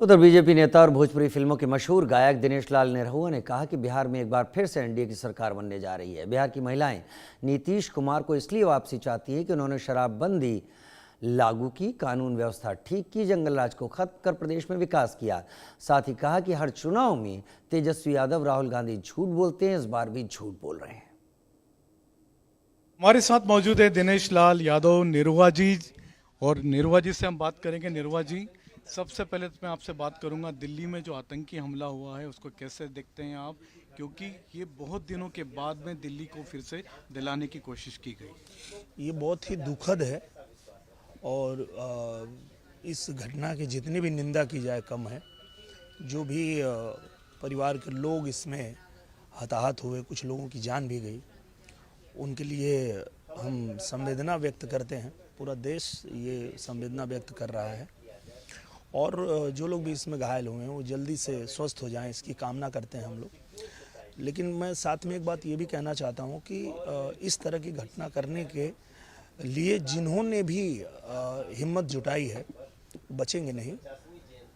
उधर बीजेपी नेता और भोजपुरी फिल्मों के मशहूर गायक दिनेश लाल निरहुआ ने कहा कि बिहार में एक बार फिर से एनडीए की सरकार बनने जा रही है। बिहार की महिलाएं नीतीश कुमार को इसलिए वापसी चाहती है कि उन्होंने शराबबंदी लागू की, कानून व्यवस्था ठीक की, जंगल राज को खत्म कर प्रदेश में विकास किया। साथ ही कहा कि हर चुनाव में तेजस्वी यादव, राहुल गांधी झूठ बोलते हैं, इस बार भी झूठ बोल रहे हैं। हमारे साथ मौजूद है दिनेश लाल यादव निरहुआ जी, और निरहुआ जी से हम बात करेंगे। निरहुआ जी, सबसे पहले तो मैं आपसे बात करूंगा, दिल्ली में जो आतंकी हमला हुआ है उसको कैसे देखते हैं आप, क्योंकि ये बहुत दिनों के बाद में दिल्ली को फिर से दिलाने की कोशिश की गई। ये बहुत ही दुखद है और इस घटना की जितनी भी निंदा की जाए कम है। जो भी परिवार के लोग इसमें हताहत हुए, कुछ लोगों की जान भी गई, उनके लिए हम संवेदना व्यक्त करते हैं। पूरा देश ये संवेदना व्यक्त कर रहा है और जो लोग भी इसमें घायल हुए हैं वो जल्दी से स्वस्थ हो जाएं, इसकी कामना करते हैं हम लोग। लेकिन मैं साथ में एक बात ये भी कहना चाहता हूँ कि इस तरह की घटना करने के लिए जिन्होंने भी हिम्मत जुटाई है बचेंगे नहीं,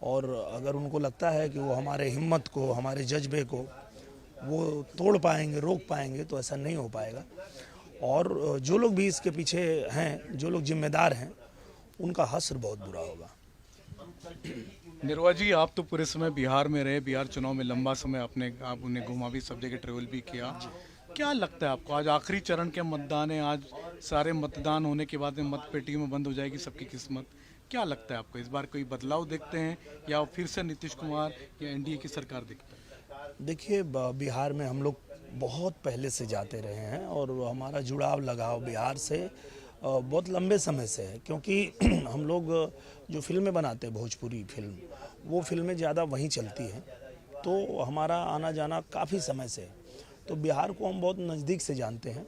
और अगर उनको लगता है कि वो हमारे हिम्मत को, हमारे जज्बे को वो तोड़ पाएंगे, रोक पाएंगे, तो ऐसा नहीं हो पाएगा। और जो लोग भी इसके पीछे हैं, जो लोग जिम्मेदार हैं, उनका हश्र बहुत बुरा होगा। निरहुआ जी, आप तो पूरे समय बिहार में रहे, बिहार चुनाव में लंबा समय आप उन्हें घुमा भी, सब जगह ट्रेवल भी किया। क्या लगता है आपको, आज आखिरी चरण के मतदान है, आज सारे मतदान होने के बाद में मतपेटी में बंद हो जाएगी सबकी किस्मत, क्या लगता है आपको, इस बार कोई बदलाव देखते हैं या फिर से नीतीश कुमार या एनडीए की सरकार देखते हैं? देखिए, बिहार में हम लोग बहुत पहले से जाते रहे हैं और हमारा जुड़ाव लगाव बिहार से बहुत लंबे समय से है, क्योंकि हम लोग जो फिल्में बनाते हैं, भोजपुरी फिल्म, वो फिल्में ज़्यादा वहीं चलती हैं, तो हमारा आना जाना काफ़ी समय से है। तो बिहार को हम बहुत नज़दीक से जानते हैं।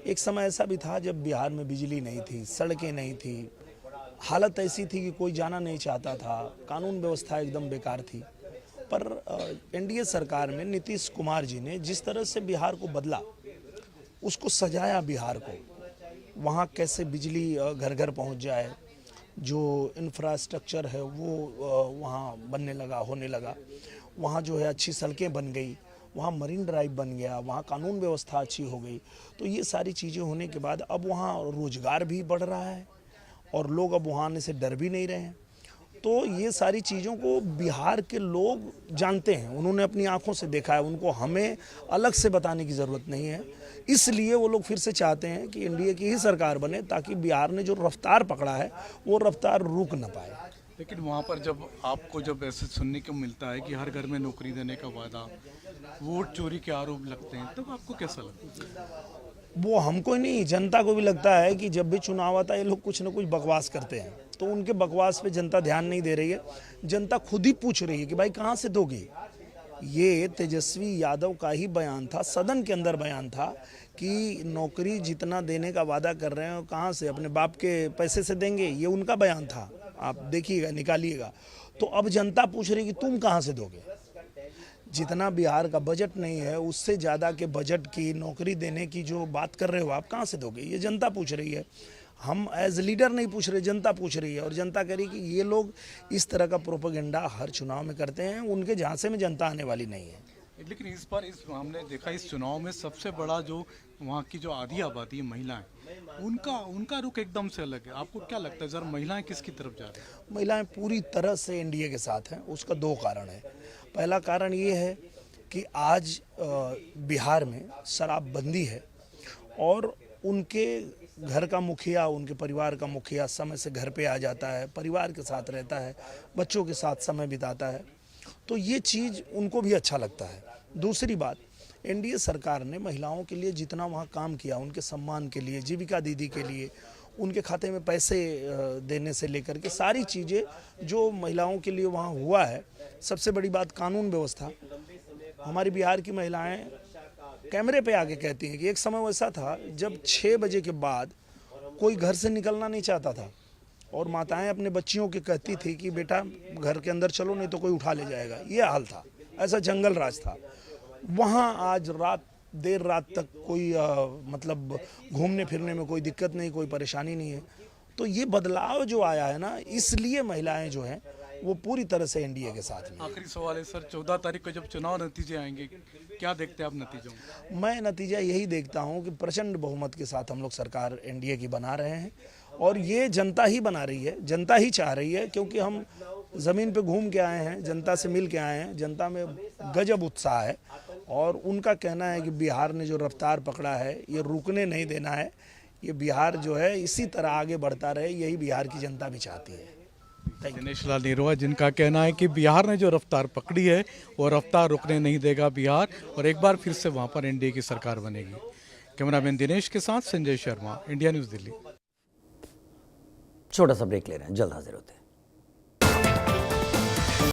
एक समय ऐसा भी था जब बिहार में बिजली नहीं थी, सड़कें नहीं थी, हालत ऐसी थी कि कोई जाना नहीं चाहता था, कानून व्यवस्था एकदम बेकार थी। पर एनडीए सरकार में नीतीश कुमार जी ने जिस तरह से बिहार को बदला, उसको सजाया बिहार को, वहाँ कैसे बिजली घर घर पहुँच जाए, जो इंफ्रास्ट्रक्चर है वो वहाँ बनने लगा, होने लगा, वहाँ जो है अच्छी सड़कें बन गई, वहाँ मरीन ड्राइव बन गया, वहाँ कानून व्यवस्था अच्छी हो गई। तो ये सारी चीज़ें होने के बाद अब वहाँ रोजगार भी बढ़ रहा है और लोग अब वहाँ आने से डर भी नहीं रहे हैं। तो ये सारी चीज़ों को बिहार के लोग जानते हैं, उन्होंने अपनी आंखों से देखा है, उनको हमें अलग से बताने की ज़रूरत नहीं है। इसलिए वो लोग फिर से चाहते हैं कि एनडीए की ही सरकार बने, ताकि बिहार ने जो रफ्तार पकड़ा है वो रफ्तार रुक न पाए। लेकिन वहाँ पर जब ऐसे सुनने को मिलता है कि हर घर में नौकरी देने का वादा, वोट चोरी के आरोप लगते हैं, तब आपको कैसा लगता है? वो हमको ही नहीं, जनता को भी लगता है कि जब भी चुनाव आता है ये लोग कुछ न कुछ बकवास करते हैं, तो उनके बकवास पे जनता ध्यान नहीं दे रही है। जनता खुद ही पूछ रही है कि भाई कहाँ से दोगे। ये तेजस्वी यादव का ही बयान था, सदन के अंदर बयान था कि नौकरी जितना देने का वादा कर रहे हैं कहाँ से, अपने बाप के पैसे से देंगे, ये उनका बयान था। आप देखिएगा, निकालिएगा। तो अब जनता पूछ रही है कि तुम कहाँ से दोगे। जितना बिहार का बजट नहीं है, उससे ज़्यादा के बजट की नौकरी देने की जो बात कर रहे हो आप, कहाँ से दोगे, ये जनता पूछ रही है। हम एज लीडर नहीं पूछ रहे, जनता पूछ रही है। और जनता कह रही है कि ये लोग इस तरह का प्रोपेगेंडा हर चुनाव में करते हैं, उनके झांसे में जनता आने वाली नहीं है। लेकिन इस बार हमने देखा इस चुनाव में सबसे बड़ा जो वहाँ की जो आधी आबादी है, महिलाएं, उनका रुख एकदम से अलग है। आपको क्या लगता है, जरा महिलाएं किसकी तरफ जा रही हैं? महिलाएं पूरी तरह से एनडीए के साथ हैं। उसका दो कारण है। पहला कारण ये है कि आज बिहार में शराबबंदी है और उनके घर का मुखिया, उनके परिवार का मुखिया समय से घर पे आ जाता है, परिवार के साथ रहता है, बच्चों के साथ समय बिताता है, तो ये चीज़ उनको भी अच्छा लगता है। दूसरी बात, एनडीए सरकार ने महिलाओं के लिए जितना वहाँ काम किया, उनके सम्मान के लिए, जीविका दीदी के लिए, उनके खाते में पैसे देने से लेकर के सारी चीज़ें जो महिलाओं के लिए वहाँ हुआ है। सबसे बड़ी बात कानून व्यवस्था। हमारी बिहार की महिलाएं कैमरे पे आके कहती हैं कि एक समय वैसा था जब 6 बजे के बाद कोई घर से निकलना नहीं चाहता था और माताएं अपने बच्चियों के कहती थी कि बेटा घर के अंदर चलो, नहीं तो कोई उठा ले जाएगा। ये हाल था, ऐसा जंगल राज था वहाँ। आज देर रात तक कोई मतलब घूमने फिरने में कोई दिक्कत नहीं, कोई परेशानी नहीं है। तो ये बदलाव जो आया है ना, इसलिए महिलाएं जो हैं वो पूरी तरह से एनडीए के साथ में। आखिरी सवाल है सर, 14 तारीख को जब चुनाव नतीजे आएंगे, क्या देखते हैं आप नतीजों में? मैं नतीजा यही देखता हूँ कि प्रचंड बहुमत के साथ हम लोग सरकार एनडीए की बना रहे हैं, और ये जनता ही बना रही है, जनता ही चाह रही है, क्योंकि हम ज़मीन पे घूम के आए हैं, जनता से मिल के आए हैं, जनता में गजब उत्साह है, और उनका कहना है कि बिहार ने जो रफ्तार पकड़ा है ये रुकने नहीं देना है, ये बिहार जो है इसी तरह आगे बढ़ता रहे, यही बिहार की जनता भी चाहती है। दिनेश लाल निरहुआ, जिनका कहना है कि बिहार ने जो रफ्तार पकड़ी है वो रफ्तार रुकने नहीं देगा बिहार, और एक बार फिर से वहाँ पर एनडीए की सरकार बनेगी। कैमरामैन दिनेश के साथ संजय शर्मा, इंडिया न्यूज़ दिल्ली। छोटा सा ब्रेक ले रहे हैं, जल्द हाजिर होते हैं।